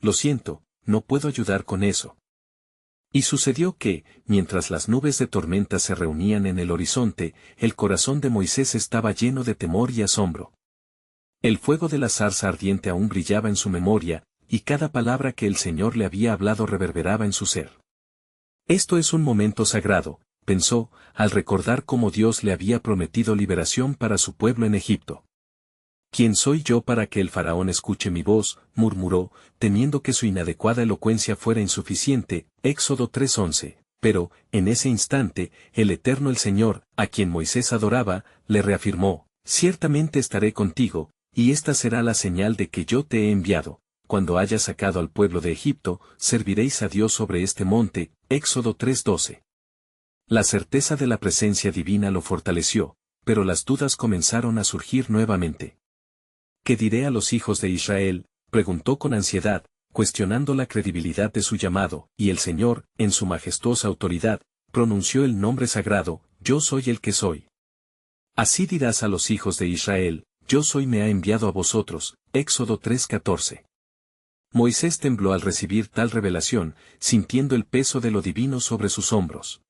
Lo siento, no puedo ayudar con eso. Y sucedió que, mientras las nubes de tormenta se reunían en el horizonte, el corazón de Moisés estaba lleno de temor y asombro. El fuego de la zarza ardiente aún brillaba en su memoria, y cada palabra que el Señor le había hablado reverberaba en su ser. Esto es un momento sagrado, pensó, al recordar cómo Dios le había prometido liberación para su pueblo en Egipto. ¿Quién soy yo para que el faraón escuche mi voz?, murmuró, temiendo que su inadecuada elocuencia fuera insuficiente, Éxodo 3:11. Pero, en ese instante, el Eterno el Señor, a quien Moisés adoraba, le reafirmó, ciertamente estaré contigo, y esta será la señal de que yo te he enviado. Cuando hayas sacado al pueblo de Egipto, serviréis a Dios sobre este monte, Éxodo 3:12. La certeza de la presencia divina lo fortaleció, pero las dudas comenzaron a surgir nuevamente. ¿Qué diré a los hijos de Israel?, preguntó con ansiedad, cuestionando la credibilidad de su llamado, y el Señor, en su majestuosa autoridad, pronunció el nombre sagrado, Yo soy el que soy. Así dirás a los hijos de Israel, Yo soy me ha enviado a vosotros, Éxodo 3:14. Moisés tembló al recibir tal revelación, sintiendo el peso de lo divino sobre sus hombros.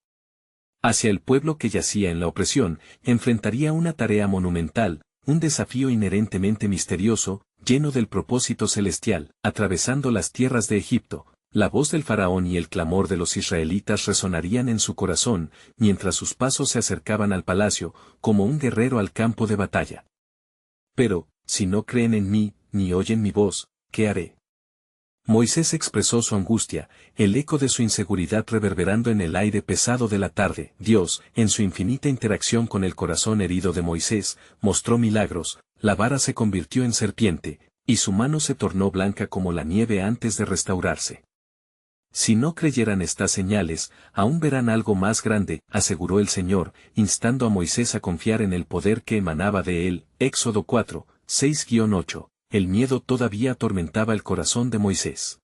Hacia el pueblo que yacía en la opresión, enfrentaría una tarea monumental, un desafío inherentemente misterioso, lleno del propósito celestial, atravesando las tierras de Egipto. La voz del faraón y el clamor de los israelitas resonarían en su corazón, mientras sus pasos se acercaban al palacio, como un guerrero al campo de batalla. Pero, si no creen en mí, ni oyen mi voz, ¿qué haré? Moisés expresó su angustia, el eco de su inseguridad reverberando en el aire pesado de la tarde. Dios, en su infinita interacción con el corazón herido de Moisés, mostró milagros, la vara se convirtió en serpiente, y su mano se tornó blanca como la nieve antes de restaurarse. Si no creyeran estas señales, aún verán algo más grande, aseguró el Señor, instando a Moisés a confiar en el poder que emanaba de él. Éxodo 4, 6-8. El miedo todavía atormentaba el corazón de Moisés.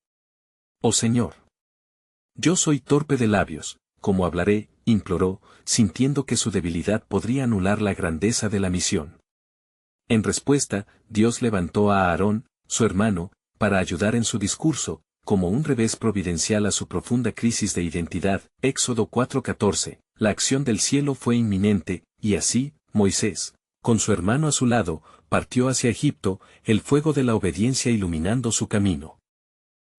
Oh Señor. Yo soy torpe de labios, ¿cómo hablaré?, imploró, sintiendo que su debilidad podría anular la grandeza de la misión. En respuesta, Dios levantó a Aarón, su hermano, para ayudar en su discurso, como un revés providencial a su profunda crisis de identidad. Éxodo 4:14. La acción del cielo fue inminente, y así, Moisés, con su hermano a su lado, partió hacia Egipto, el fuego de la obediencia iluminando su camino.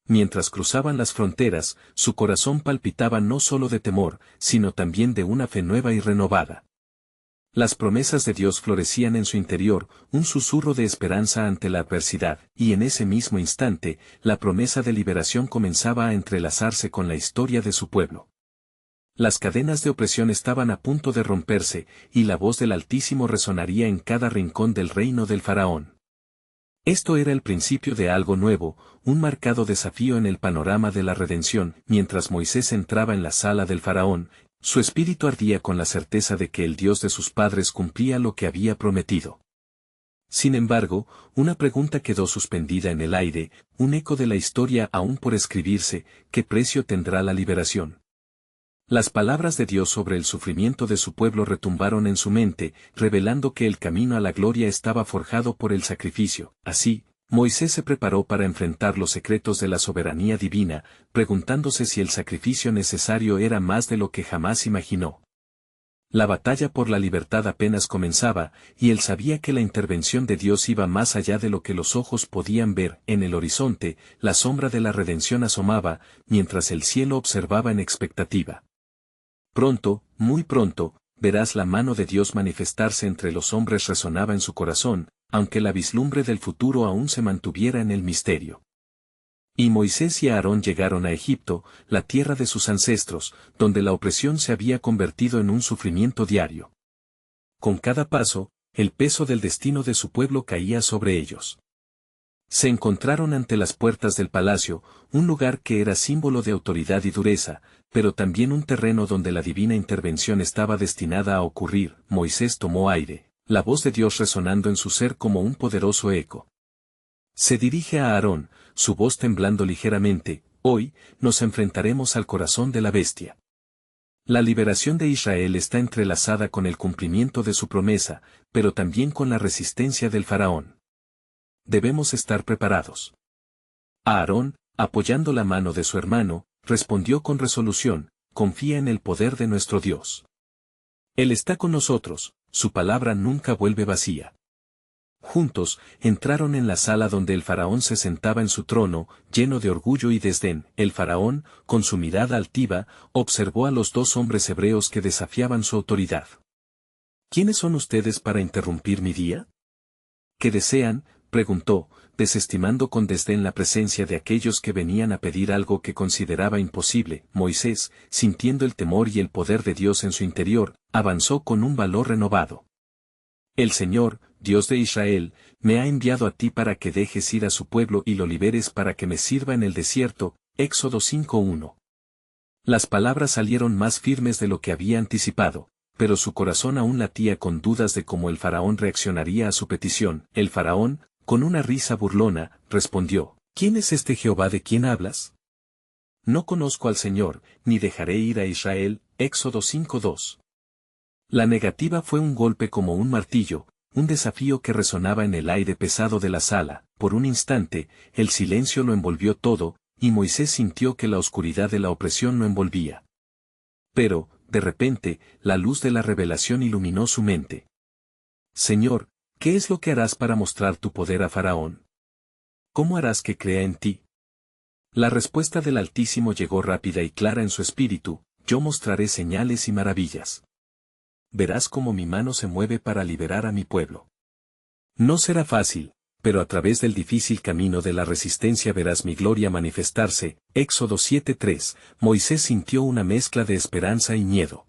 Mientras cruzaban las fronteras, su corazón palpitaba no solo de temor, sino también de una fe nueva y renovada. Las promesas de Dios florecían en su interior, un susurro de esperanza ante la adversidad, y en ese mismo instante, la promesa de liberación comenzaba a entrelazarse con la historia de su pueblo. Las cadenas de opresión estaban a punto de romperse, y la voz del Altísimo resonaría en cada rincón del reino del faraón. Esto era el principio de algo nuevo, un marcado desafío en el panorama de la redención. Mientras Moisés entraba en la sala del faraón, su espíritu ardía con la certeza de que el Dios de sus padres cumplía lo que había prometido. Sin embargo, una pregunta quedó suspendida en el aire, un eco de la historia aún por escribirse: ¿qué precio tendrá la liberación? Las palabras de Dios sobre el sufrimiento de su pueblo retumbaron en su mente, revelando que el camino a la gloria estaba forjado por el sacrificio. Así, Moisés se preparó para enfrentar los secretos de la soberanía divina, preguntándose si el sacrificio necesario era más de lo que jamás imaginó. La batalla por la libertad apenas comenzaba, y él sabía que la intervención de Dios iba más allá de lo que los ojos podían ver. En el horizonte, la sombra de la redención asomaba, mientras el cielo observaba en expectativa. Pronto, muy pronto, verás la mano de Dios manifestarse entre los hombres, resonaba en su corazón, aunque la vislumbre del futuro aún se mantuviera en el misterio. Y Moisés y Aarón llegaron a Egipto, la tierra de sus ancestros, donde la opresión se había convertido en un sufrimiento diario. Con cada paso, el peso del destino de su pueblo caía sobre ellos. Se encontraron ante las puertas del palacio, un lugar que era símbolo de autoridad y dureza, pero también un terreno donde la divina intervención estaba destinada a ocurrir. Moisés tomó aire, la voz de Dios resonando en su ser como un poderoso eco. Se dirige a Aarón, su voz temblando ligeramente: hoy, nos enfrentaremos al corazón de la bestia. La liberación de Israel está entrelazada con el cumplimiento de su promesa, pero también con la resistencia del faraón. Debemos estar preparados. Aarón, apoyando la mano de su hermano, respondió con resolución, confía en el poder de nuestro Dios. Él está con nosotros, su palabra nunca vuelve vacía. Juntos, entraron en la sala donde el faraón se sentaba en su trono, lleno de orgullo y desdén. El faraón, con su mirada altiva, observó a los dos hombres hebreos que desafiaban su autoridad. ¿Quiénes son ustedes para interrumpir mi día? ¿Qué desean?, preguntó, desestimando con desdén la presencia de aquellos que venían a pedir algo que consideraba imposible. Moisés, sintiendo el temor y el poder de Dios en su interior, avanzó con un valor renovado. El Señor, Dios de Israel, me ha enviado a ti para que dejes ir a su pueblo y lo liberes para que me sirva en el desierto. Éxodo 5:1. Las palabras salieron más firmes de lo que había anticipado, pero su corazón aún latía con dudas de cómo el faraón reaccionaría a su petición. El faraón, con una risa burlona, respondió, ¿quién es este Jehová de quien hablas? No conozco al Señor, ni dejaré ir a Israel. Éxodo 5:2. La negativa fue un golpe como un martillo, un desafío que resonaba en el aire pesado de la sala. Por un instante, el silencio lo envolvió todo, y Moisés sintió que la oscuridad de la opresión lo envolvía. Pero, de repente, la luz de la revelación iluminó su mente. Señor, ¿qué es lo que harás para mostrar tu poder a Faraón? ¿Cómo harás que crea en ti? La respuesta del Altísimo llegó rápida y clara en su espíritu: yo mostraré señales y maravillas. Verás cómo mi mano se mueve para liberar a mi pueblo. No será fácil, pero a través del difícil camino de la resistencia verás mi gloria manifestarse. Éxodo 7:3. Moisés sintió una mezcla de esperanza y miedo.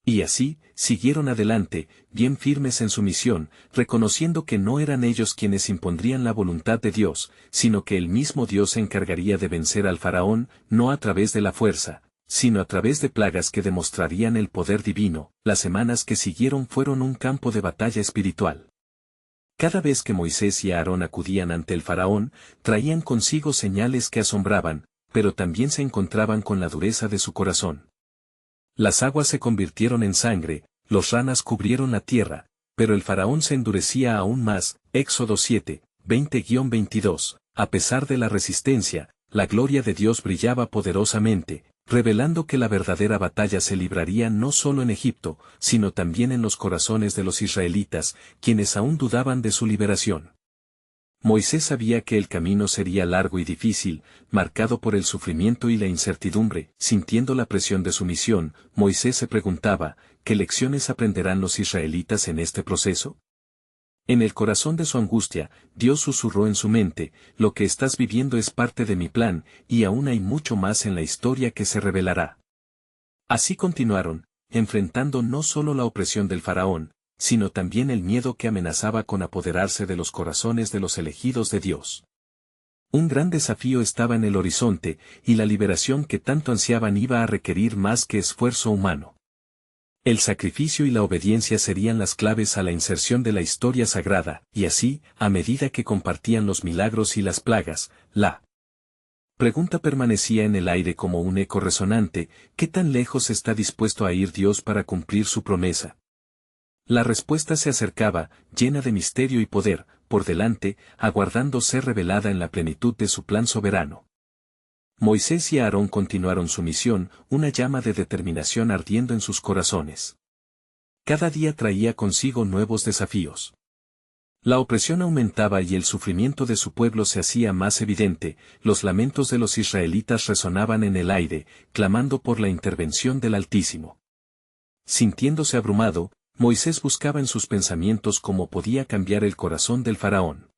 Y así, siguieron adelante, bien firmes en su misión, reconociendo que no eran ellos quienes impondrían la voluntad de Dios, sino que el mismo Dios se encargaría de vencer al faraón, no a través de la fuerza, sino a través de plagas que demostrarían el poder divino. Las semanas que siguieron fueron un campo de batalla espiritual. Cada vez que Moisés y Aarón acudían ante el faraón, traían consigo señales que asombraban, pero también se encontraban con la dureza de su corazón. Las aguas se convirtieron en sangre, los ranas cubrieron la tierra, pero el faraón se endurecía aún más. Éxodo 7, 20-22. A pesar de la resistencia, la gloria de Dios brillaba poderosamente, revelando que la verdadera batalla se libraría no solo en Egipto, sino también en los corazones de los israelitas, quienes aún dudaban de su liberación. Moisés sabía que el camino sería largo y difícil, marcado por el sufrimiento y la incertidumbre. Sintiendo la presión de su misión, Moisés se preguntaba, ¿qué lecciones aprenderán los israelitas en este proceso? En el corazón de su angustia, Dios susurró en su mente: lo que estás viviendo es parte de mi plan, y aún hay mucho más en la historia que se revelará. Así continuaron, enfrentando no solo la opresión del faraón, sino también el miedo que amenazaba con apoderarse de los corazones de los elegidos de Dios. Un gran desafío estaba en el horizonte, y la liberación que tanto ansiaban iba a requerir más que esfuerzo humano. El sacrificio y la obediencia serían las claves a la inserción de la historia sagrada, y así, a medida que compartían los milagros y las plagas, la pregunta permanecía en el aire como un eco resonante: ¿qué tan lejos está dispuesto a ir Dios para cumplir su promesa? La respuesta se acercaba, llena de misterio y poder, por delante, aguardando ser revelada en la plenitud de su plan soberano. Moisés y Aarón continuaron su misión, una llama de determinación ardiendo en sus corazones. Cada día traía consigo nuevos desafíos. La opresión aumentaba y el sufrimiento de su pueblo se hacía más evidente. Los lamentos de los israelitas resonaban en el aire, clamando por la intervención del Altísimo. Sintiéndose abrumado, Moisés buscaba en sus pensamientos cómo podía cambiar el corazón del faraón.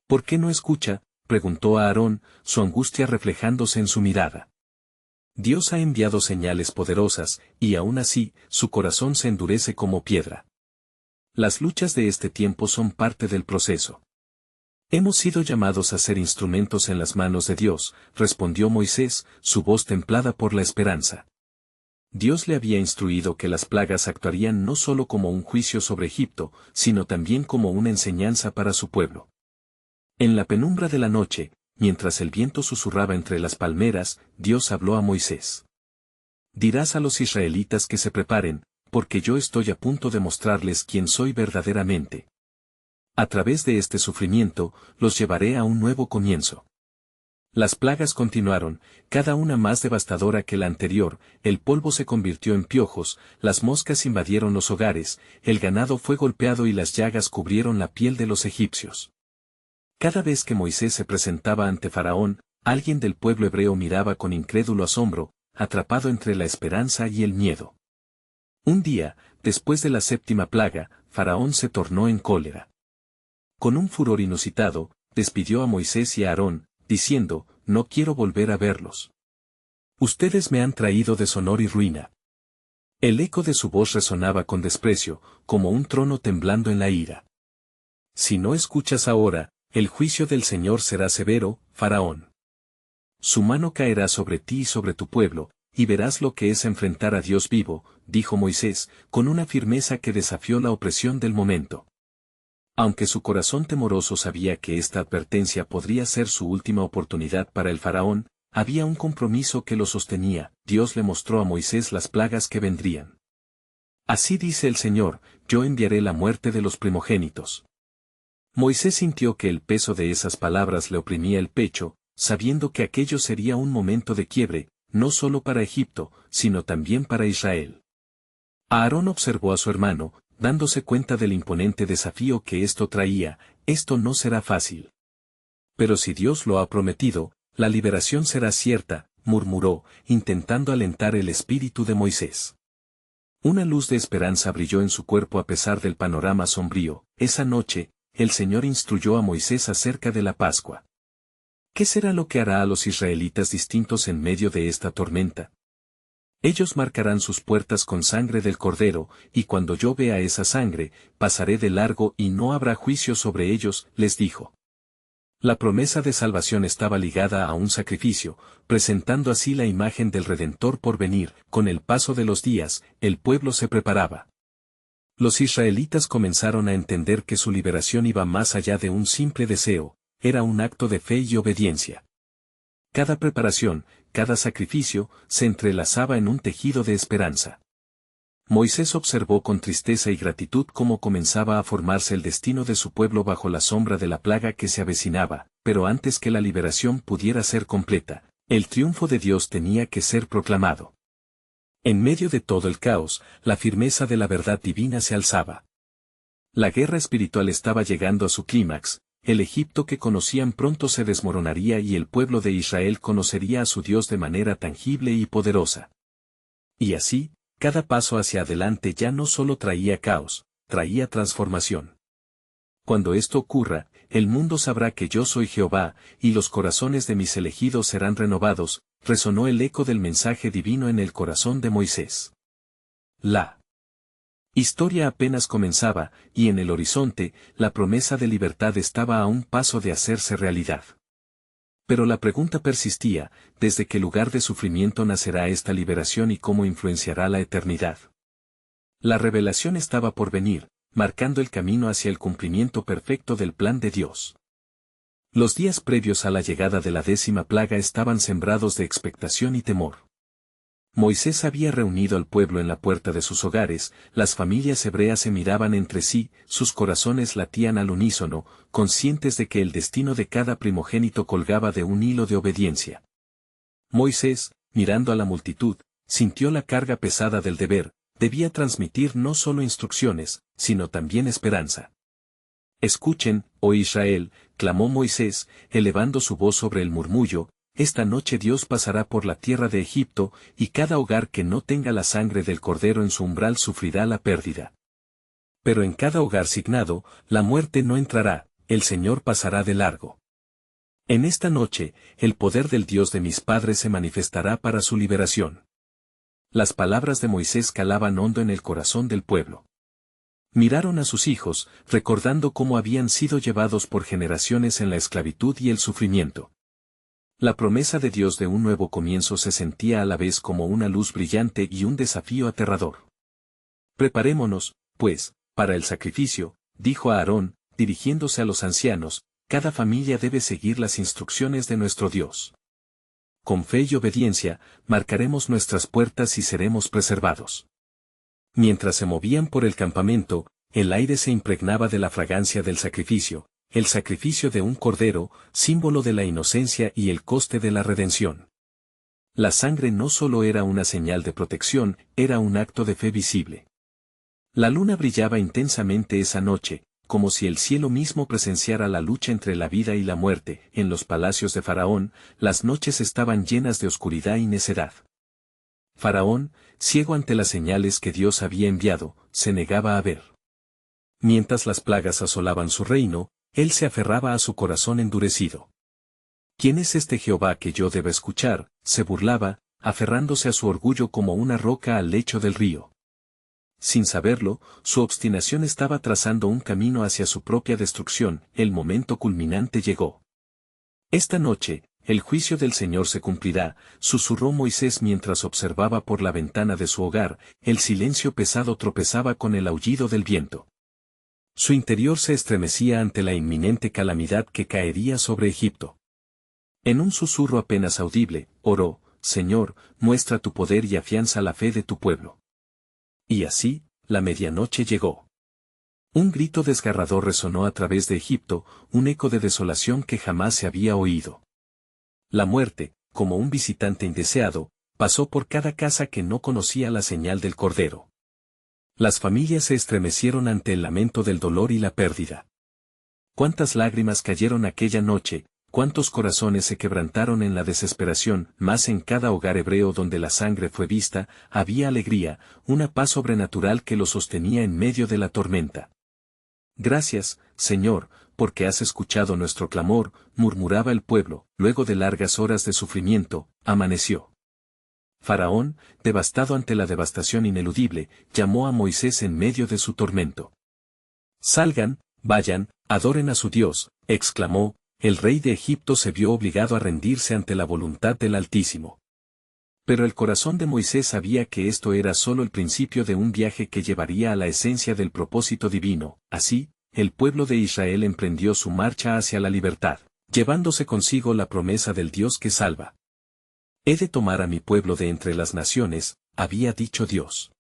¿Por qué no escucha?, preguntó a Aarón, su angustia reflejándose en su mirada. Dios ha enviado señales poderosas, y aún así, su corazón se endurece como piedra. Las luchas de este tiempo son parte del proceso. Hemos sido llamados a ser instrumentos en las manos de Dios, respondió Moisés, su voz templada por la esperanza. Dios le había instruido que las plagas actuarían no solo como un juicio sobre Egipto, sino también como una enseñanza para su pueblo. En la penumbra de la noche, mientras el viento susurraba entre las palmeras, Dios habló a Moisés. Dirás a los israelitas que se preparen, porque yo estoy a punto de mostrarles quién soy verdaderamente. A través de este sufrimiento, los llevaré a un nuevo comienzo. Las plagas continuaron, cada una más devastadora que la anterior, el polvo se convirtió en piojos, las moscas invadieron los hogares, el ganado fue golpeado y las llagas cubrieron la piel de los egipcios. Cada vez que Moisés se presentaba ante Faraón, alguien del pueblo hebreo miraba con incrédulo asombro, atrapado entre la esperanza y el miedo. Un día, después de la séptima plaga, Faraón se tornó en cólera. Con un furor inusitado, despidió a Moisés y a Aarón, diciendo, no quiero volver a verlos. Ustedes me han traído deshonor y ruina. El eco de su voz resonaba con desprecio, como un trono temblando en la ira. Si no escuchas ahora, el juicio del Señor será severo, Faraón. Su mano caerá sobre ti y sobre tu pueblo, y verás lo que es enfrentar a Dios vivo, dijo Moisés, con una firmeza que desafió la opresión del momento. Aunque su corazón temoroso sabía que esta advertencia podría ser su última oportunidad para el faraón, había un compromiso que lo sostenía. Dios le mostró a Moisés las plagas que vendrían. Así dice el Señor, yo enviaré la muerte de los primogénitos. Moisés sintió que el peso de esas palabras le oprimía el pecho, sabiendo que aquello sería un momento de quiebre, no solo para Egipto, sino también para Israel. Aarón observó a su hermano, dándose cuenta del imponente desafío que esto traía. Esto no será fácil. Pero si Dios lo ha prometido, la liberación será cierta, murmuró, intentando alentar el espíritu de Moisés. Una luz de esperanza brilló en su cuerpo a pesar del panorama sombrío. Esa noche, el Señor instruyó a Moisés acerca de la Pascua. ¿Qué será lo que hará a los israelitas distintos en medio de esta tormenta? Ellos marcarán sus puertas con sangre del cordero, y cuando yo vea esa sangre, pasaré de largo y no habrá juicio sobre ellos, les dijo. La promesa de salvación estaba ligada a un sacrificio, presentando así la imagen del Redentor por venir. Con el paso de los días, el pueblo se preparaba. Los israelitas comenzaron a entender que su liberación iba más allá de un simple deseo, era un acto de fe y obediencia. Cada preparación, cada sacrificio, se entrelazaba en un tejido de esperanza. Moisés observó con tristeza y gratitud cómo comenzaba a formarse el destino de su pueblo bajo la sombra de la plaga que se avecinaba, pero antes que la liberación pudiera ser completa, el triunfo de Dios tenía que ser proclamado. En medio de todo el caos, la firmeza de la verdad divina se alzaba. La guerra espiritual estaba llegando a su clímax. El Egipto que conocían pronto se desmoronaría y el pueblo de Israel conocería a su Dios de manera tangible y poderosa. Y así, cada paso hacia adelante ya no solo traía caos, traía transformación. Cuando esto ocurra, el mundo sabrá que yo soy Jehová, y los corazones de mis elegidos serán renovados, resonó el eco del mensaje divino en el corazón de Moisés. La historia apenas comenzaba, y en el horizonte, la promesa de libertad estaba a un paso de hacerse realidad. Pero la pregunta persistía, ¿desde qué lugar de sufrimiento nacerá esta liberación y cómo influenciará la eternidad? La revelación estaba por venir, marcando el camino hacia el cumplimiento perfecto del plan de Dios. Los días previos a la llegada de la 10ª plaga estaban sembrados de expectación y temor. Moisés había reunido al pueblo en la puerta de sus hogares, las familias hebreas se miraban entre sí, sus corazones latían al unísono, conscientes de que el destino de cada primogénito colgaba de un hilo de obediencia. Moisés, mirando a la multitud, sintió la carga pesada del deber, debía transmitir no solo instrucciones, sino también esperanza. Escuchen, oh Israel, clamó Moisés, elevando su voz sobre el murmullo, esta noche Dios pasará por la tierra de Egipto, y cada hogar que no tenga la sangre del cordero en su umbral sufrirá la pérdida. Pero en cada hogar signado, la muerte no entrará, el Señor pasará de largo. En esta noche, el poder del Dios de mis padres se manifestará para su liberación. Las palabras de Moisés calaban hondo en el corazón del pueblo. Miraron a sus hijos, recordando cómo habían sido llevados por generaciones en la esclavitud y el sufrimiento. La promesa de Dios de un nuevo comienzo se sentía a la vez como una luz brillante y un desafío aterrador. Preparémonos, pues, para el sacrificio, dijo a Aarón, dirigiéndose a los ancianos, cada familia debe seguir las instrucciones de nuestro Dios. Con fe y obediencia, marcaremos nuestras puertas y seremos preservados. Mientras se movían por el campamento, el aire se impregnaba de la fragancia del sacrificio, el sacrificio de un cordero, símbolo de la inocencia y el coste de la redención. La sangre no solo era una señal de protección, era un acto de fe visible. La luna brillaba intensamente esa noche, como si el cielo mismo presenciara la lucha entre la vida y la muerte. En los palacios de Faraón, las noches estaban llenas de oscuridad y necedad. Faraón, ciego ante las señales que Dios había enviado, se negaba a ver. Mientras las plagas asolaban su reino, él se aferraba a su corazón endurecido. ¿Quién es este Jehová que yo deba escuchar?, se burlaba, aferrándose a su orgullo como una roca al lecho del río. Sin saberlo, su obstinación estaba trazando un camino hacia su propia destrucción. El momento culminante llegó. Esta noche, el juicio del Señor se cumplirá, susurró Moisés mientras observaba por la ventana de su hogar. El silencio pesado tropezaba con el aullido del viento. Su interior se estremecía ante la inminente calamidad que caería sobre Egipto. En un susurro apenas audible, oró: Señor, muestra tu poder y afianza la fe de tu pueblo. Y así, la medianoche llegó. Un grito desgarrador resonó a través de Egipto, un eco de desolación que jamás se había oído. La muerte, como un visitante indeseado, pasó por cada casa que no conocía la señal del Cordero. Las familias se estremecieron ante el lamento del dolor y la pérdida. Cuántas lágrimas cayeron aquella noche, cuántos corazones se quebrantaron en la desesperación. Mas en cada hogar hebreo donde la sangre fue vista, había alegría, una paz sobrenatural que lo sostenía en medio de la tormenta. Gracias, Señor, porque has escuchado nuestro clamor, murmuraba el pueblo. Luego de largas horas de sufrimiento, amaneció. Faraón, devastado ante la devastación ineludible, llamó a Moisés en medio de su tormento. Salgan, vayan, adoren a su Dios, exclamó. El rey de Egipto se vio obligado a rendirse ante la voluntad del Altísimo. Pero el corazón de Moisés sabía que esto era solo el principio de un viaje que llevaría a la esencia del propósito divino. Así, el pueblo de Israel emprendió su marcha hacia la libertad, llevándose consigo la promesa del Dios que salva. He de tomar a mi pueblo de entre las naciones, había dicho Dios.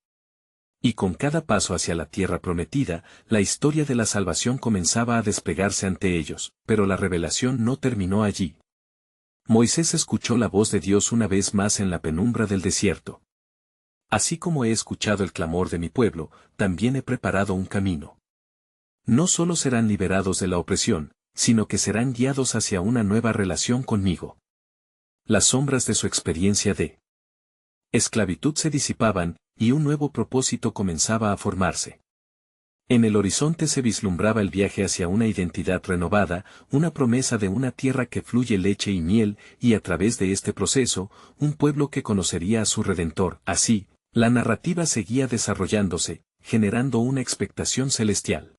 Y con cada paso hacia la tierra prometida, la historia de la salvación comenzaba a desplegarse ante ellos, pero la revelación no terminó allí. Moisés escuchó la voz de Dios una vez más en la penumbra del desierto. Así como he escuchado el clamor de mi pueblo, también he preparado un camino. No solo serán liberados de la opresión, sino que serán guiados hacia una nueva relación conmigo. Las sombras de su experiencia de esclavitud se disipaban, y un nuevo propósito comenzaba a formarse. En el horizonte se vislumbraba el viaje hacia una identidad renovada, una promesa de una tierra que fluye leche y miel, y a través de este proceso, un pueblo que conocería a su Redentor. Así, la narrativa seguía desarrollándose, generando una expectación celestial.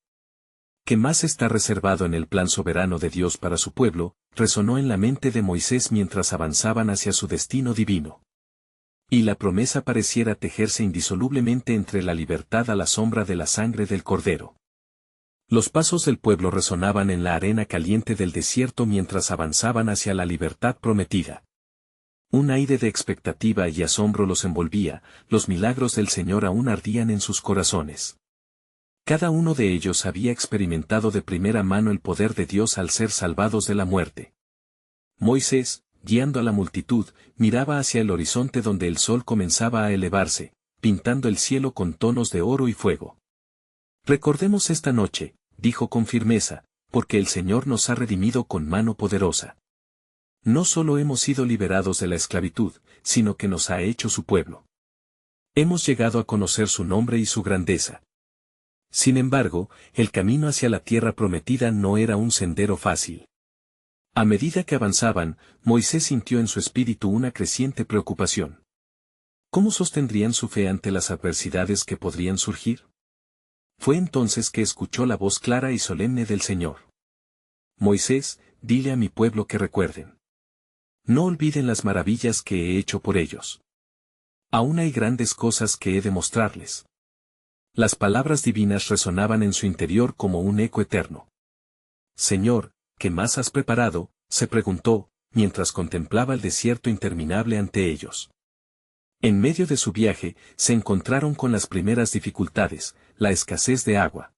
¿Qué más está reservado en el plan soberano de Dios para su pueblo?, resonó en la mente de Moisés mientras avanzaban hacia su destino divino. Y la promesa pareciera tejerse indisolublemente entre la libertad a la sombra de la sangre del Cordero. Los pasos del pueblo resonaban en la arena caliente del desierto mientras avanzaban hacia la libertad prometida. Un aire de expectativa y asombro los envolvía, los milagros del Señor aún ardían en sus corazones. Cada uno de ellos había experimentado de primera mano el poder de Dios al ser salvados de la muerte. Moisés, guiando a la multitud, miraba hacia el horizonte donde el sol comenzaba a elevarse, pintando el cielo con tonos de oro y fuego. Recordemos esta noche, dijo con firmeza, porque el Señor nos ha redimido con mano poderosa. No solo hemos sido liberados de la esclavitud, sino que nos ha hecho su pueblo. Hemos llegado a conocer su nombre y su grandeza. Sin embargo, el camino hacia la tierra prometida no era un sendero fácil. A medida que avanzaban, Moisés sintió en su espíritu una creciente preocupación. ¿Cómo sostendrían su fe ante las adversidades que podrían surgir? Fue entonces que escuchó la voz clara y solemne del Señor. Moisés, dile a mi pueblo que recuerden. No olviden las maravillas que he hecho por ellos. Aún hay grandes cosas que he de mostrarles. Las palabras divinas resonaban en su interior como un eco eterno. Señor, ¿qué más has preparado?, se preguntó, mientras contemplaba el desierto interminable ante ellos. En medio de su viaje, se encontraron con las primeras dificultades, la escasez de agua.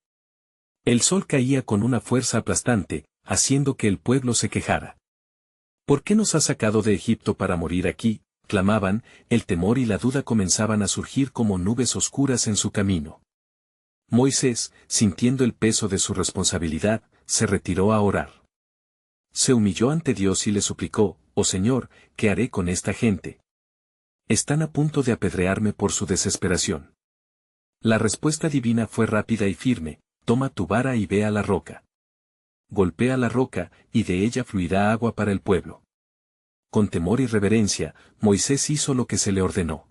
El sol caía con una fuerza aplastante, haciendo que el pueblo se quejara. ¿Por qué nos has sacado de Egipto para morir aquí?, clamaban. El temor y la duda comenzaban a surgir como nubes oscuras en su camino. Moisés, sintiendo el peso de su responsabilidad, se retiró a orar. Se humilló ante Dios y le suplicó: «Oh Señor, ¿qué haré con esta gente? Están a punto de apedrearme por su desesperación». La respuesta divina fue rápida y firme: «Toma tu vara y ve a la roca. Golpea la roca, y de ella fluirá agua para el pueblo». Con temor y reverencia, Moisés hizo lo que se le ordenó.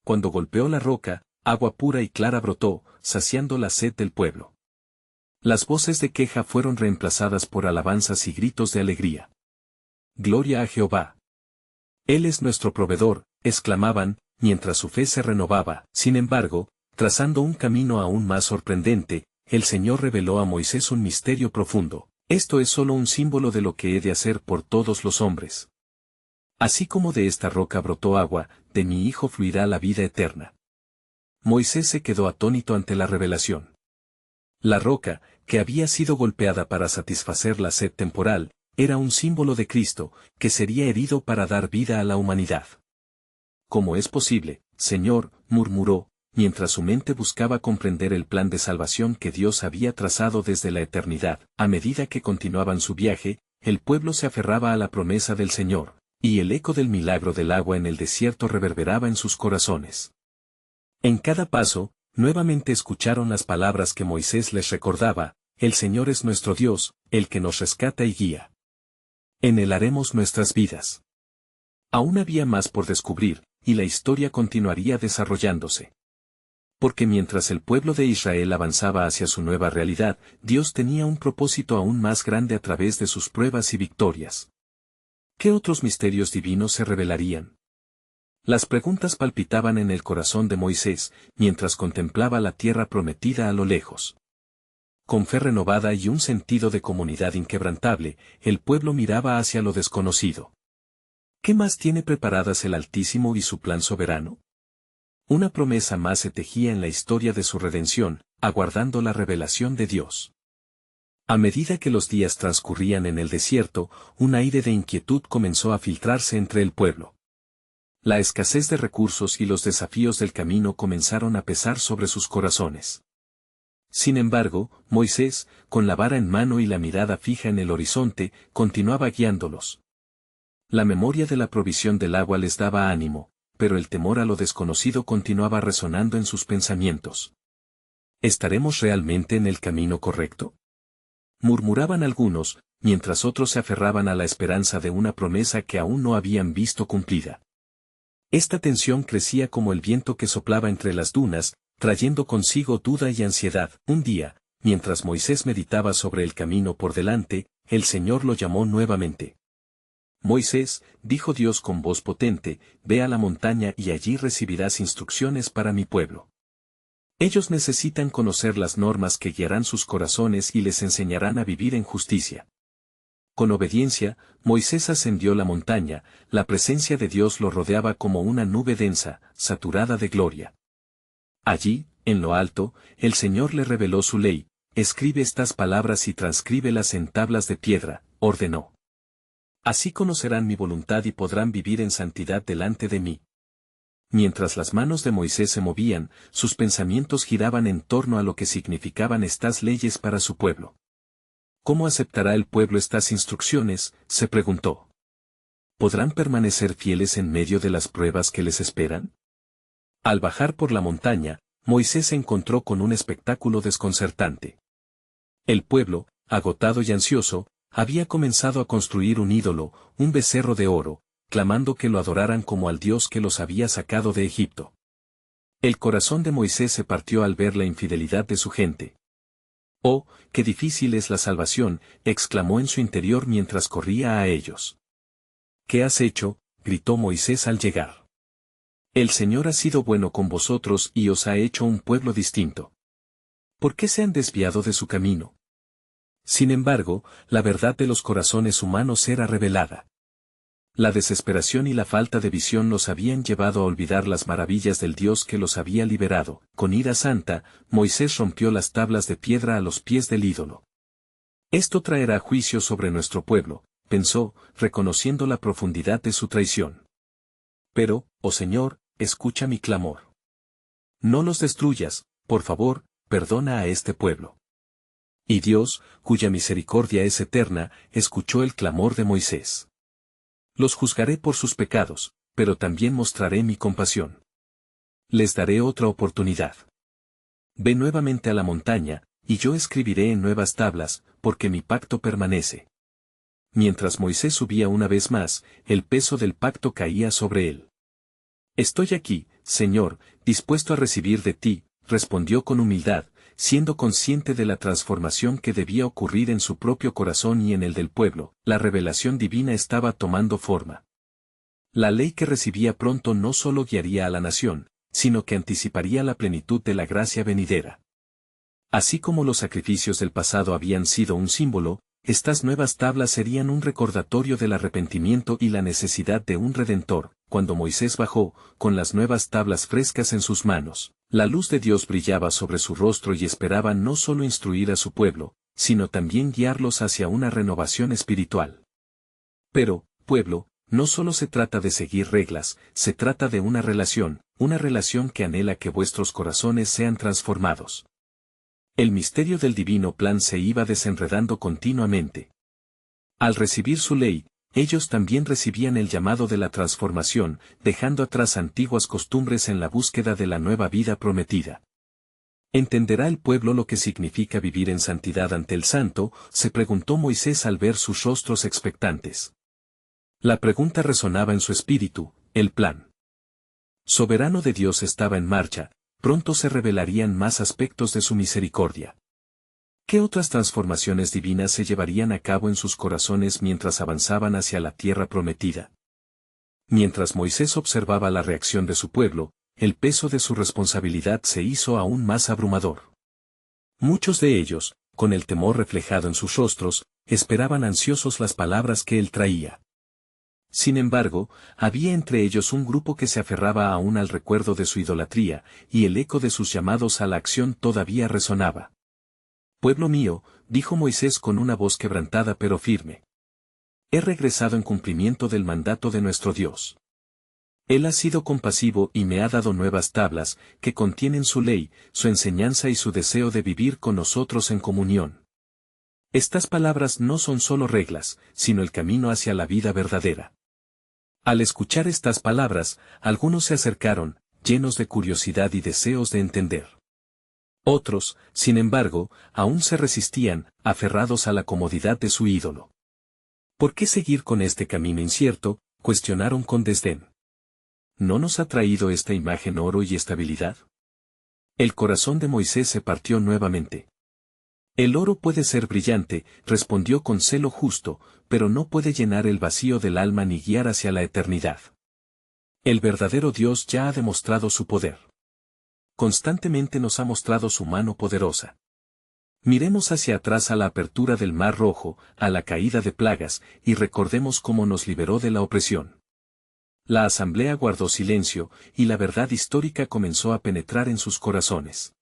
Cuando golpeó la roca, agua pura y clara brotó, saciando la sed del pueblo. Las voces de queja fueron reemplazadas por alabanzas y gritos de alegría. «Gloria a Jehová. Él es nuestro proveedor», exclamaban, mientras su fe se renovaba. Sin embargo, trazando un camino aún más sorprendente, el Señor reveló a Moisés un misterio profundo: «Esto es solo un símbolo de lo que he de hacer por todos los hombres. Así como de esta roca brotó agua, de mi hijo fluirá la vida eterna». Moisés se quedó atónito ante la revelación. La roca, que había sido golpeada para satisfacer la sed temporal, era un símbolo de Cristo, que sería herido para dar vida a la humanidad. «¿Cómo es posible, Señor?», murmuró, mientras su mente buscaba comprender el plan de salvación que Dios había trazado desde la eternidad. A medida que continuaban su viaje, el pueblo se aferraba a la promesa del Señor, y el eco del milagro del agua en el desierto reverberaba en sus corazones. En cada paso, nuevamente escucharon las palabras que Moisés les recordaba: «El Señor es nuestro Dios, el que nos rescata y guía. En Él haremos nuestras vidas». Aún había más por descubrir, y la historia continuaría desarrollándose. Porque mientras el pueblo de Israel avanzaba hacia su nueva realidad, Dios tenía un propósito aún más grande a través de sus pruebas y victorias. ¿Qué otros misterios divinos se revelarían? Las preguntas palpitaban en el corazón de Moisés, mientras contemplaba la tierra prometida a lo lejos. Con fe renovada y un sentido de comunidad inquebrantable, el pueblo miraba hacia lo desconocido. ¿Qué más tiene preparadas el Altísimo y su plan soberano? Una promesa más se tejía en la historia de su redención, aguardando la revelación de Dios. A medida que los días transcurrían en el desierto, un aire de inquietud comenzó a filtrarse entre el pueblo. La escasez de recursos y los desafíos del camino comenzaron a pesar sobre sus corazones. Sin embargo, Moisés, con la vara en mano y la mirada fija en el horizonte, continuaba guiándolos. La memoria de la provisión del agua les daba ánimo, pero el temor a lo desconocido continuaba resonando en sus pensamientos. ¿Estaremos realmente en el camino correcto?, murmuraban algunos, mientras otros se aferraban a la esperanza de una promesa que aún no habían visto cumplida. Esta tensión crecía como el viento que soplaba entre las dunas, trayendo consigo duda y ansiedad. Un día, mientras Moisés meditaba sobre el camino por delante, el Señor lo llamó nuevamente. «Moisés», dijo Dios con voz potente, «ve a la montaña y allí recibirás instrucciones para mi pueblo. Ellos necesitan conocer las normas que guiarán sus corazones y les enseñarán a vivir en justicia». Con obediencia, Moisés ascendió la montaña. La presencia de Dios lo rodeaba como una nube densa, saturada de gloria. Allí, en lo alto, el Señor le reveló su ley: «Escribe estas palabras y transcríbelas en tablas de piedra», ordenó. «Así conocerán mi voluntad y podrán vivir en santidad delante de mí». Mientras las manos de Moisés se movían, sus pensamientos giraban en torno a lo que significaban estas leyes para su pueblo. ¿Cómo aceptará el pueblo estas instrucciones?, se preguntó. ¿Podrán permanecer fieles en medio de las pruebas que les esperan? Al bajar por la montaña, Moisés se encontró con un espectáculo desconcertante. El pueblo, agotado y ansioso, había comenzado a construir un ídolo, un becerro de oro, clamando que lo adoraran como al Dios que los había sacado de Egipto. El corazón de Moisés se partió al ver la infidelidad de su gente. «Oh, qué difícil es la salvación», exclamó en su interior mientras corría a ellos. «¿Qué has hecho?», gritó Moisés al llegar. «El Señor ha sido bueno con vosotros y os ha hecho un pueblo distinto. ¿Por qué se han desviado de su camino?». Sin embargo, la verdad de los corazones humanos era revelada. La desesperación y la falta de visión los habían llevado a olvidar las maravillas del Dios que los había liberado. Con ira santa, Moisés rompió las tablas de piedra a los pies del ídolo. Esto traerá juicio sobre nuestro pueblo, pensó, reconociendo la profundidad de su traición. Pero, oh Señor, escucha mi clamor. No los destruyas, por favor, perdona a este pueblo. Y Dios, cuya misericordia es eterna, escuchó el clamor de Moisés. Los juzgaré por sus pecados, pero también mostraré mi compasión. Les daré otra oportunidad. Ve nuevamente a la montaña, y yo escribiré en nuevas tablas, porque mi pacto permanece. Mientras Moisés subía una vez más, el peso del pacto caía sobre él. Estoy aquí, Señor, dispuesto a recibir de ti, respondió con humildad, siendo consciente de la transformación que debía ocurrir en su propio corazón y en el del pueblo. La revelación divina estaba tomando forma. La ley que recibía pronto no solo guiaría a la nación, sino que anticiparía la plenitud de la gracia venidera. Así como los sacrificios del pasado habían sido un símbolo, estas nuevas tablas serían un recordatorio del arrepentimiento y la necesidad de un Redentor. Cuando Moisés bajó, con las nuevas tablas frescas en sus manos, la luz de Dios brillaba sobre su rostro y esperaba no solo instruir a su pueblo, sino también guiarlos hacia una renovación espiritual. Pero, pueblo, no solo se trata de seguir reglas, se trata de una relación que anhela que vuestros corazones sean transformados. El misterio del divino plan se iba desenredando continuamente. Al recibir su ley, ellos también recibían el llamado de la transformación, dejando atrás antiguas costumbres en la búsqueda de la nueva vida prometida. ¿Entenderá el pueblo lo que significa vivir en santidad ante el Santo?, se preguntó Moisés al ver sus rostros expectantes. La pregunta resonaba en su espíritu. El plan soberano de Dios estaba en marcha, pronto se revelarían más aspectos de su misericordia. ¿Qué otras transformaciones divinas se llevarían a cabo en sus corazones mientras avanzaban hacia la tierra prometida? Mientras Moisés observaba la reacción de su pueblo, el peso de su responsabilidad se hizo aún más abrumador. Muchos de ellos, con el temor reflejado en sus rostros, esperaban ansiosos las palabras que él traía. Sin embargo, había entre ellos un grupo que se aferraba aún al recuerdo de su idolatría, y el eco de sus llamados a la acción todavía resonaba. Pueblo mío, dijo Moisés con una voz quebrantada pero firme. He regresado en cumplimiento del mandato de nuestro Dios. Él ha sido compasivo y me ha dado nuevas tablas, que contienen su ley, su enseñanza y su deseo de vivir con nosotros en comunión. Estas palabras no son solo reglas, sino el camino hacia la vida verdadera. Al escuchar estas palabras, algunos se acercaron, llenos de curiosidad y deseos de entender. Otros, sin embargo, aún se resistían, aferrados a la comodidad de su ídolo. ¿Por qué seguir con este camino incierto?, cuestionaron con desdén. ¿No nos ha traído esta imagen oro y estabilidad? El corazón de Moisés se partió nuevamente. El oro puede ser brillante, respondió con celo justo, pero no puede llenar el vacío del alma ni guiar hacia la eternidad. El verdadero Dios ya ha demostrado su poder. Constantemente nos ha mostrado su mano poderosa. Miremos hacia atrás a la apertura del Mar Rojo, a la caída de plagas, y recordemos cómo nos liberó de la opresión. La asamblea guardó silencio, y la verdad histórica comenzó a penetrar en sus corazones.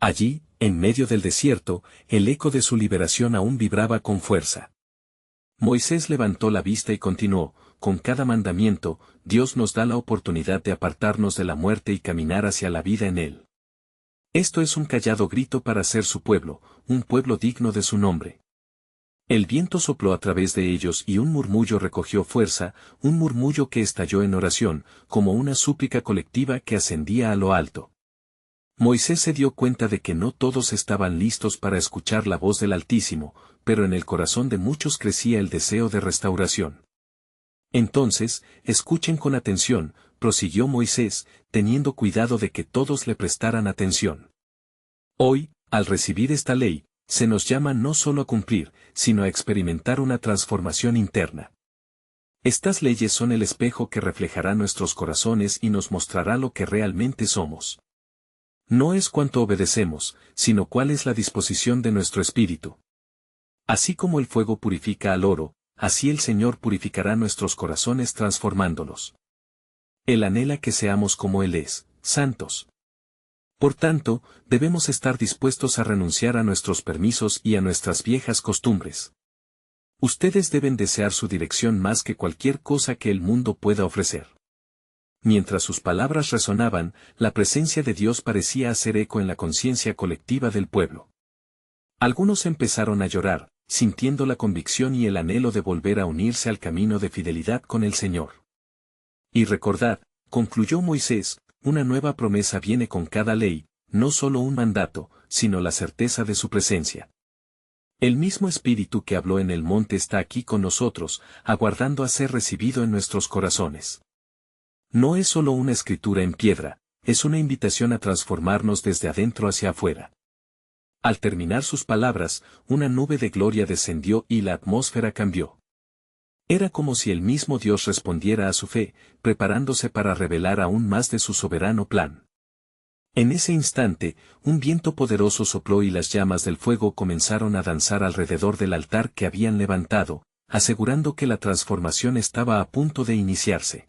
Allí, en medio del desierto, el eco de su liberación aún vibraba con fuerza. Moisés levantó la vista y continuó, con cada mandamiento, Dios nos da la oportunidad de apartarnos de la muerte y caminar hacia la vida en Él. Esto es un callado grito para ser su pueblo, un pueblo digno de su nombre. El viento sopló a través de ellos y un murmullo recogió fuerza, un murmullo que estalló en oración, como una súplica colectiva que ascendía a lo alto. Moisés se dio cuenta de que no todos estaban listos para escuchar la voz del Altísimo, pero en el corazón de muchos crecía el deseo de restauración. Entonces, escuchen con atención, prosiguió Moisés, teniendo cuidado de que todos le prestaran atención. Hoy, al recibir esta ley, se nos llama no solo a cumplir, sino a experimentar una transformación interna. Estas leyes son el espejo que reflejará nuestros corazones y nos mostrará lo que realmente somos. No es cuánto obedecemos, sino cuál es la disposición de nuestro espíritu. Así como el fuego purifica al oro, así el Señor purificará nuestros corazones transformándolos. Él anhela que seamos como Él es, santos. Por tanto, debemos estar dispuestos a renunciar a nuestros permisos y a nuestras viejas costumbres. Ustedes deben desear su dirección más que cualquier cosa que el mundo pueda ofrecer. Mientras sus palabras resonaban, la presencia de Dios parecía hacer eco en la conciencia colectiva del pueblo. Algunos empezaron a llorar, sintiendo la convicción y el anhelo de volver a unirse al camino de fidelidad con el Señor. Y recordad, concluyó Moisés, una nueva promesa viene con cada ley, no solo un mandato, sino la certeza de su presencia. El mismo Espíritu que habló en el monte está aquí con nosotros, aguardando a ser recibido en nuestros corazones. No es solo una escritura en piedra, es una invitación a transformarnos desde adentro hacia afuera. Al terminar sus palabras, una nube de gloria descendió y la atmósfera cambió. Era como si el mismo Dios respondiera a su fe, preparándose para revelar aún más de su soberano plan. En ese instante, un viento poderoso sopló y las llamas del fuego comenzaron a danzar alrededor del altar que habían levantado, asegurando que la transformación estaba a punto de iniciarse.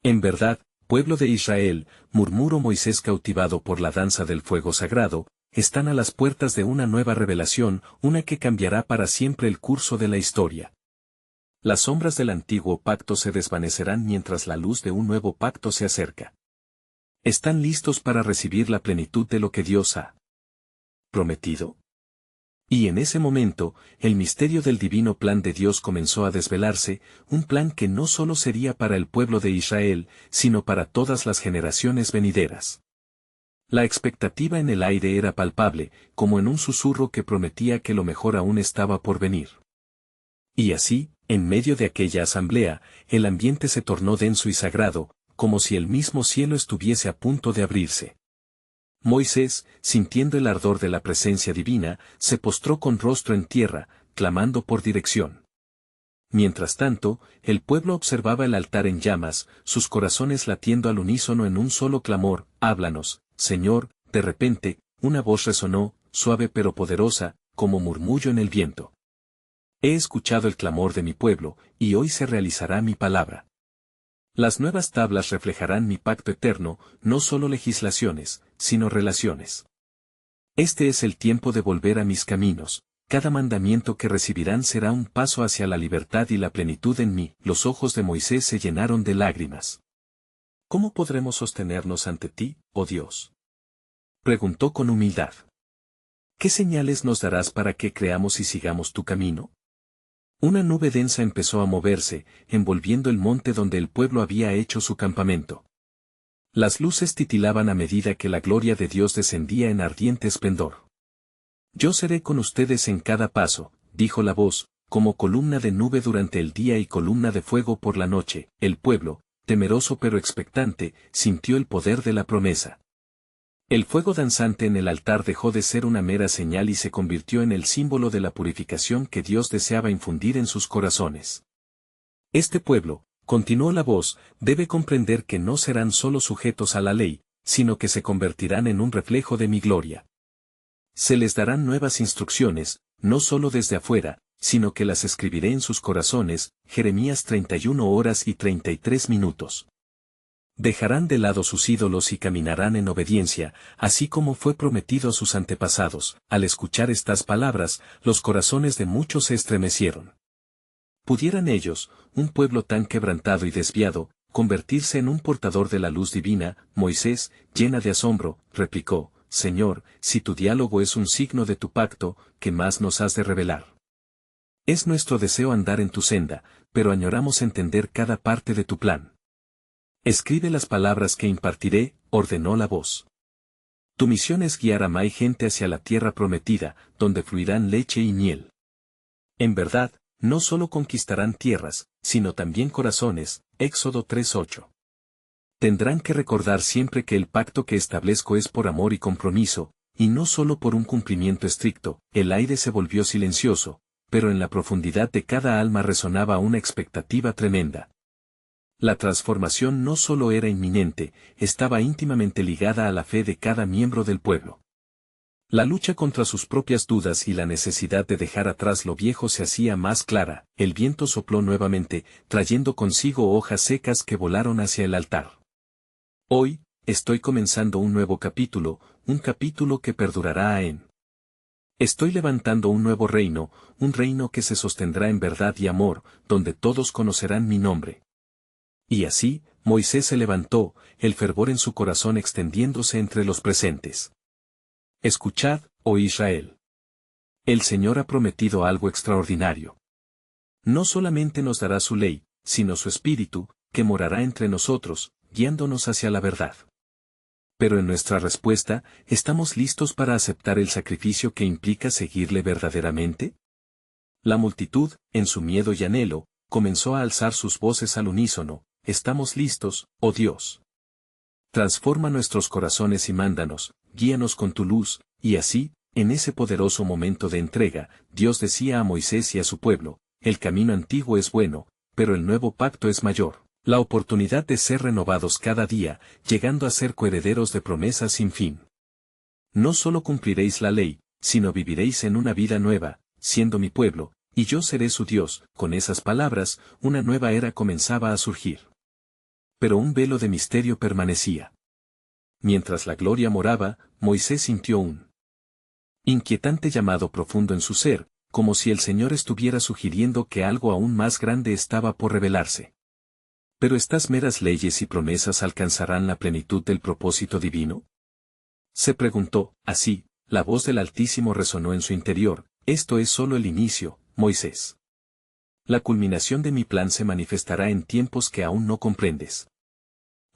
En verdad, pueblo de Israel, murmuró Moisés cautivado por la danza del fuego sagrado, están a las puertas de una nueva revelación, una que cambiará para siempre el curso de la historia. Las sombras del antiguo pacto se desvanecerán mientras la luz de un nuevo pacto se acerca. ¿Están listos para recibir la plenitud de lo que Dios ha prometido? Y en ese momento, el misterio del divino plan de Dios comenzó a desvelarse, un plan que no solo sería para el pueblo de Israel, sino para todas las generaciones venideras. La expectativa en el aire era palpable, como en un susurro que prometía que lo mejor aún estaba por venir. Y así, en medio de aquella asamblea, el ambiente se tornó denso y sagrado, como si el mismo cielo estuviese a punto de abrirse. Moisés, sintiendo el ardor de la presencia divina, se postró con rostro en tierra, clamando por dirección. Mientras tanto, el pueblo observaba el altar en llamas, sus corazones latiendo al unísono en un solo clamor: «Háblanos, Señor». De repente, una voz resonó, suave pero poderosa, como murmullo en el viento. «He escuchado el clamor de mi pueblo, y hoy se realizará mi palabra. Las nuevas tablas reflejarán mi pacto eterno, no solo legislaciones, sino relaciones. Este es el tiempo de volver a mis caminos, cada mandamiento que recibirán será un paso hacia la libertad y la plenitud en mí». Los ojos de Moisés se llenaron de lágrimas. «¿Cómo podremos sostenernos ante ti, oh Dios?», preguntó con humildad. «¿Qué señales nos darás para que creamos y sigamos tu camino?». Una nube densa empezó a moverse, envolviendo el monte donde el pueblo había hecho su campamento. Las luces titilaban a medida que la gloria de Dios descendía en ardiente esplendor. «Yo seré con ustedes en cada paso», dijo la voz, «como columna de nube durante el día y columna de fuego por la noche». El pueblo, temeroso pero expectante, sintió el poder de la promesa. El fuego danzante en el altar dejó de ser una mera señal y se convirtió en el símbolo de la purificación que Dios deseaba infundir en sus corazones. Este pueblo, continuó la voz, debe comprender que no serán solo sujetos a la ley, sino que se convertirán en un reflejo de mi gloria. Se les darán nuevas instrucciones, no solo desde afuera, sino que las escribiré en sus corazones. Jeremías 31:33. Dejarán de lado sus ídolos y caminarán en obediencia, así como fue prometido a sus antepasados. Al escuchar estas palabras, los corazones de muchos se estremecieron. ¿Pudieran ellos, un pueblo tan quebrantado y desviado, convertirse en un portador de la luz divina? Moisés, llena de asombro, replicó: «Señor, si tu diálogo es un signo de tu pacto, ¿qué más nos has de revelar? Es nuestro deseo andar en tu senda, pero añoramos entender cada parte de tu plan». «Escribe las palabras que impartiré», ordenó la voz. «Tu misión es guiar a más gente hacia la tierra prometida, donde fluirán leche y miel. En verdad, no solo conquistarán tierras, sino también corazones». Éxodo 3:8. «Tendrán que recordar siempre que el pacto que establezco es por amor y compromiso, y no solo por un cumplimiento estricto». El aire se volvió silencioso, pero en la profundidad de cada alma resonaba una expectativa tremenda. La transformación no solo era inminente, estaba íntimamente ligada a la fe de cada miembro del pueblo. La lucha contra sus propias dudas y la necesidad de dejar atrás lo viejo se hacía más clara. El viento sopló nuevamente, trayendo consigo hojas secas que volaron hacia el altar. Hoy, estoy comenzando un nuevo capítulo, un capítulo que perdurará en. Estoy levantando un nuevo reino, un reino que se sostendrá en verdad y amor, donde todos conocerán mi nombre. Y así, Moisés se levantó, el fervor en su corazón extendiéndose entre los presentes. Escuchad, oh Israel. El Señor ha prometido algo extraordinario. No solamente nos dará su ley, sino su espíritu, que morará entre nosotros, guiándonos hacia la verdad. Pero en nuestra respuesta, ¿estamos listos para aceptar el sacrificio que implica seguirle verdaderamente? La multitud, en su miedo y anhelo, comenzó a alzar sus voces al unísono: «Estamos listos, oh Dios. Transforma nuestros corazones y mándanos, guíanos con tu luz», y así, en ese poderoso momento de entrega, Dios decía a Moisés y a su pueblo: «El camino antiguo es bueno, pero el nuevo pacto es mayor». La oportunidad de ser renovados cada día, llegando a ser coherederos de promesas sin fin. No solo cumpliréis la ley, sino viviréis en una vida nueva, siendo mi pueblo, y yo seré su Dios. Con esas palabras, una nueva era comenzaba a surgir. Pero un velo de misterio permanecía. Mientras la gloria moraba, Moisés sintió un inquietante llamado profundo en su ser, como si el Señor estuviera sugiriendo que algo aún más grande estaba por revelarse. ¿Pero estas meras leyes y promesas alcanzarán la plenitud del propósito divino? Se preguntó. Así, la voz del Altísimo resonó en su interior: «Esto es solo el inicio, Moisés. La culminación de mi plan se manifestará en tiempos que aún no comprendes.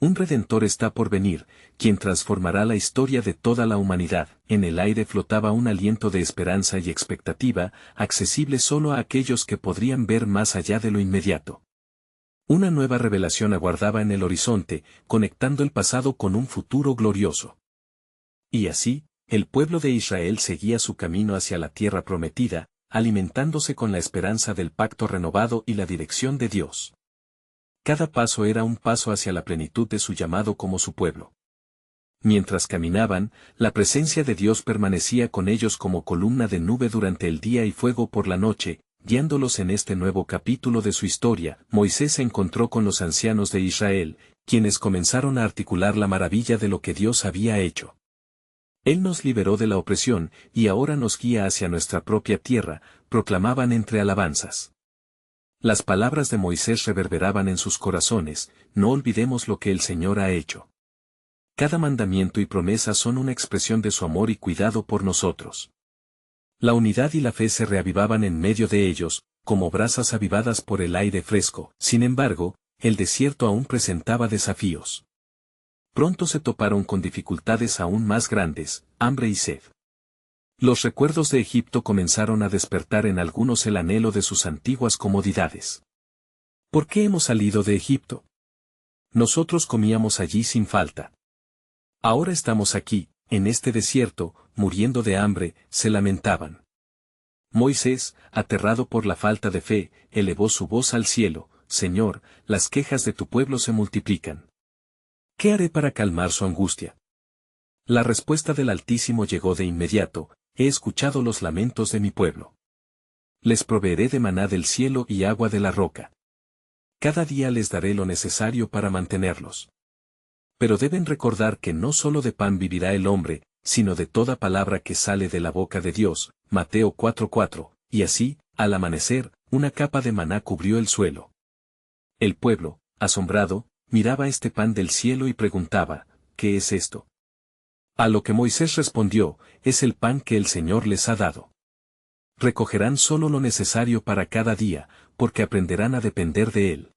Un Redentor está por venir, quien transformará la historia de toda la humanidad». En el aire flotaba un aliento de esperanza y expectativa, accesible solo a aquellos que podrían ver más allá de lo inmediato. Una nueva revelación aguardaba en el horizonte, conectando el pasado con un futuro glorioso. Y así, el pueblo de Israel seguía su camino hacia la tierra prometida, alimentándose con la esperanza del pacto renovado y la dirección de Dios. Cada paso era un paso hacia la plenitud de su llamado como su pueblo. Mientras caminaban, la presencia de Dios permanecía con ellos como columna de nube durante el día y fuego por la noche, guiándolos en este nuevo capítulo de su historia. Moisés se encontró con los ancianos de Israel, quienes comenzaron a articular la maravilla de lo que Dios había hecho. Él nos liberó de la opresión, y ahora nos guía hacia nuestra propia tierra, proclamaban entre alabanzas. Las palabras de Moisés reverberaban en sus corazones: «No olvidemos lo que el Señor ha hecho». Cada mandamiento y promesa son una expresión de su amor y cuidado por nosotros. La unidad y la fe se reavivaban en medio de ellos, como brasas avivadas por el aire fresco. Sin embargo, el desierto aún presentaba desafíos. Pronto se toparon con dificultades aún más grandes: hambre y sed. Los recuerdos de Egipto comenzaron a despertar en algunos el anhelo de sus antiguas comodidades. ¿Por qué hemos salido de Egipto? Nosotros comíamos allí sin falta. Ahora estamos aquí, en este desierto, muriendo de hambre, se lamentaban. Moisés, aterrado por la falta de fe, elevó su voz al cielo: «Señor, las quejas de tu pueblo se multiplican. ¿Qué haré para calmar su angustia?». La respuesta del Altísimo llegó de inmediato: «He escuchado los lamentos de mi pueblo. Les proveeré de maná del cielo y agua de la roca. Cada día les daré lo necesario para mantenerlos. Pero deben recordar que no solo de pan vivirá el hombre, sino de toda palabra que sale de la boca de Dios». Mateo 4:4, y así, al amanecer, una capa de maná cubrió el suelo. El pueblo, asombrado, miraba este pan del cielo y preguntaba: «¿Qué es esto?». A lo que Moisés respondió: «Es el pan que el Señor les ha dado. Recogerán solo lo necesario para cada día, porque aprenderán a depender de él».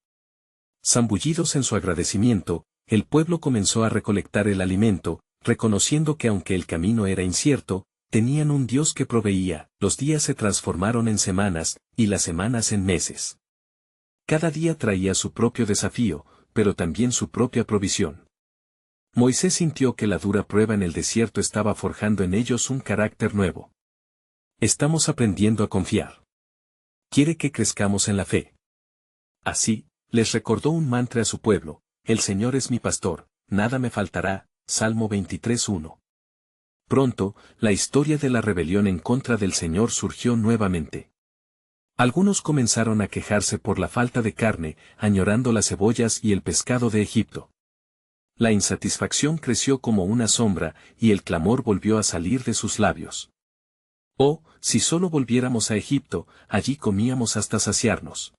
Zambullidos en su agradecimiento, el pueblo comenzó a recolectar el alimento, reconociendo que aunque el camino era incierto, tenían un Dios que proveía. Los días se transformaron en semanas, y las semanas en meses. Cada día traía su propio desafío, pero también su propia provisión. Moisés sintió que la dura prueba en el desierto estaba forjando en ellos un carácter nuevo. Estamos aprendiendo a confiar. Quiere que crezcamos en la fe. Así, les recordó un mantra a su pueblo: «El Señor es mi pastor, nada me faltará». Salmo 23:1. Pronto, la historia de la rebelión en contra del Señor surgió nuevamente. Algunos comenzaron a quejarse por la falta de carne, añorando las cebollas y el pescado de Egipto. La insatisfacción creció como una sombra, y el clamor volvió a salir de sus labios. Oh, si solo volviéramos a Egipto, allí comíamos hasta saciarnos.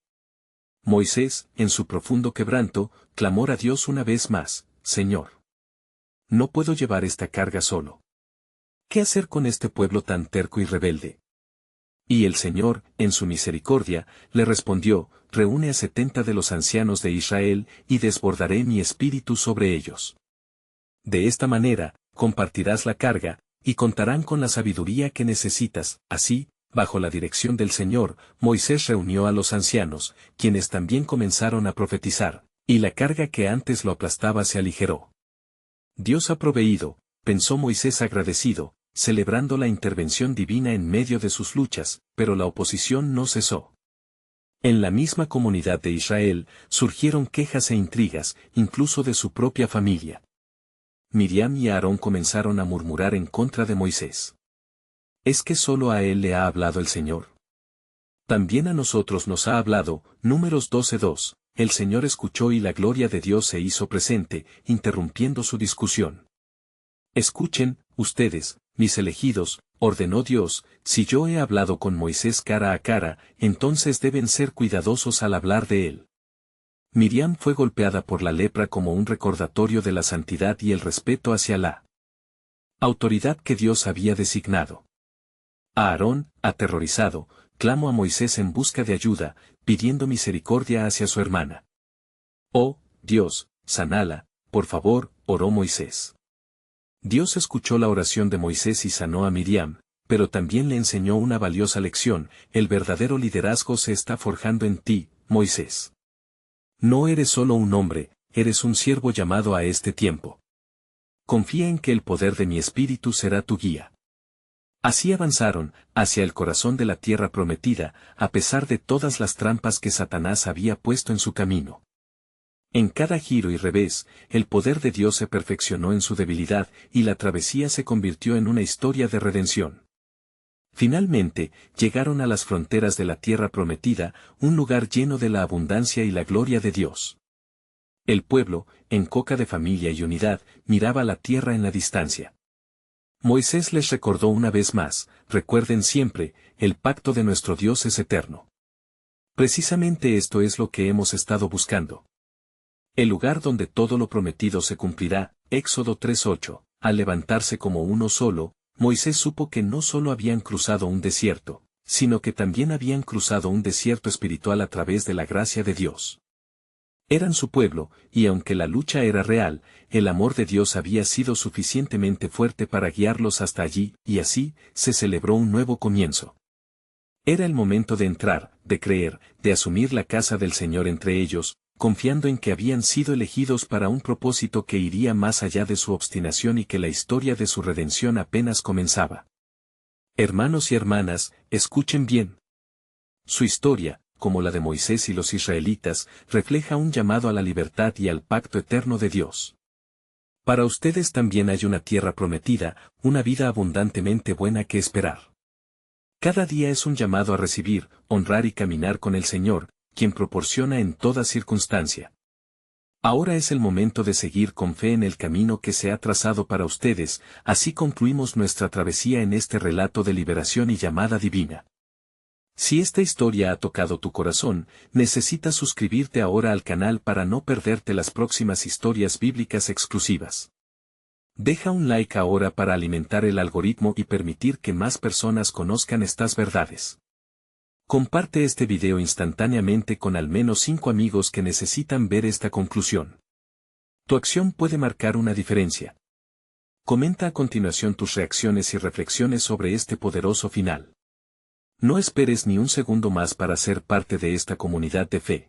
Moisés, en su profundo quebranto, clamó a Dios una vez más: Señor, no puedo llevar esta carga solo. ¿Qué hacer con este pueblo tan terco y rebelde? Y el Señor, en su misericordia, le respondió: reúne a 70 de los ancianos de Israel, y desbordaré mi espíritu sobre ellos. De esta manera, compartirás la carga, y contarán con la sabiduría que necesitas. Así, bajo la dirección del Señor, Moisés reunió a los ancianos, quienes también comenzaron a profetizar, y la carga que antes lo aplastaba se aligeró. Dios ha proveído, pensó Moisés agradecido, celebrando la intervención divina en medio de sus luchas, pero la oposición no cesó. En la misma comunidad de Israel, surgieron quejas e intrigas, incluso de su propia familia. Miriam y Aarón comenzaron a murmurar en contra de Moisés. ¿Es que solo a él le ha hablado el Señor? También a nosotros nos ha hablado. Números 12:2. El Señor escuchó y la gloria de Dios se hizo presente, interrumpiendo su discusión. Escuchen, ustedes, mis elegidos, ordenó Dios, si yo he hablado con Moisés cara a cara, entonces deben ser cuidadosos al hablar de él. Miriam fue golpeada por la lepra como un recordatorio de la santidad y el respeto hacia la autoridad que Dios había designado. Aarón, aterrorizado, clamó a Moisés en busca de ayuda, pidiendo misericordia hacia su hermana. Oh, Dios, sanala, por favor, oró Moisés. Dios escuchó la oración de Moisés y sanó a Miriam, pero también le enseñó una valiosa lección: el verdadero liderazgo se está forjando en ti, Moisés. No eres solo un hombre, eres un siervo llamado a este tiempo. Confía en que el poder de mi espíritu será tu guía. Así avanzaron, hacia el corazón de la tierra prometida, a pesar de todas las trampas que Satanás había puesto en su camino. En cada giro y revés, el poder de Dios se perfeccionó en su debilidad, y la travesía se convirtió en una historia de redención. Finalmente, llegaron a las fronteras de la tierra prometida, un lugar lleno de la abundancia y la gloria de Dios. El pueblo, en coca de familia y unidad, miraba la tierra en la distancia. Moisés les recordó una vez más: recuerden siempre, el pacto de nuestro Dios es eterno. Precisamente esto es lo que hemos estado buscando. El lugar donde todo lo prometido se cumplirá. Éxodo 3:8. Al levantarse como uno solo, Moisés supo que no solo habían cruzado un desierto, sino que también habían cruzado un desierto espiritual a través de la gracia de Dios. Eran su pueblo, y aunque la lucha era real, el amor de Dios había sido suficientemente fuerte para guiarlos hasta allí, y así, se celebró un nuevo comienzo. Era el momento de entrar, de creer, de asumir la casa del Señor entre ellos, confiando en que habían sido elegidos para un propósito que iría más allá de su obstinación y que la historia de su redención apenas comenzaba. Hermanos y hermanas, escuchen bien. Su historia, como la de Moisés y los israelitas, refleja un llamado a la libertad y al pacto eterno de Dios. Para ustedes también hay una tierra prometida, una vida abundantemente buena que esperar. Cada día es un llamado a recibir, honrar y caminar con el Señor, quien proporciona en toda circunstancia. Ahora es el momento de seguir con fe en el camino que se ha trazado para ustedes. Así concluimos nuestra travesía en este relato de liberación y llamada divina. Si esta historia ha tocado tu corazón, necesitas suscribirte ahora al canal para no perderte las próximas historias bíblicas exclusivas. Deja un like ahora para alimentar el algoritmo y permitir que más personas conozcan estas verdades. Comparte este video instantáneamente con al menos 5 amigos que necesitan ver esta conclusión. Tu acción puede marcar una diferencia. Comenta a continuación tus reacciones y reflexiones sobre este poderoso final. No esperes ni un segundo más para ser parte de esta comunidad de fe.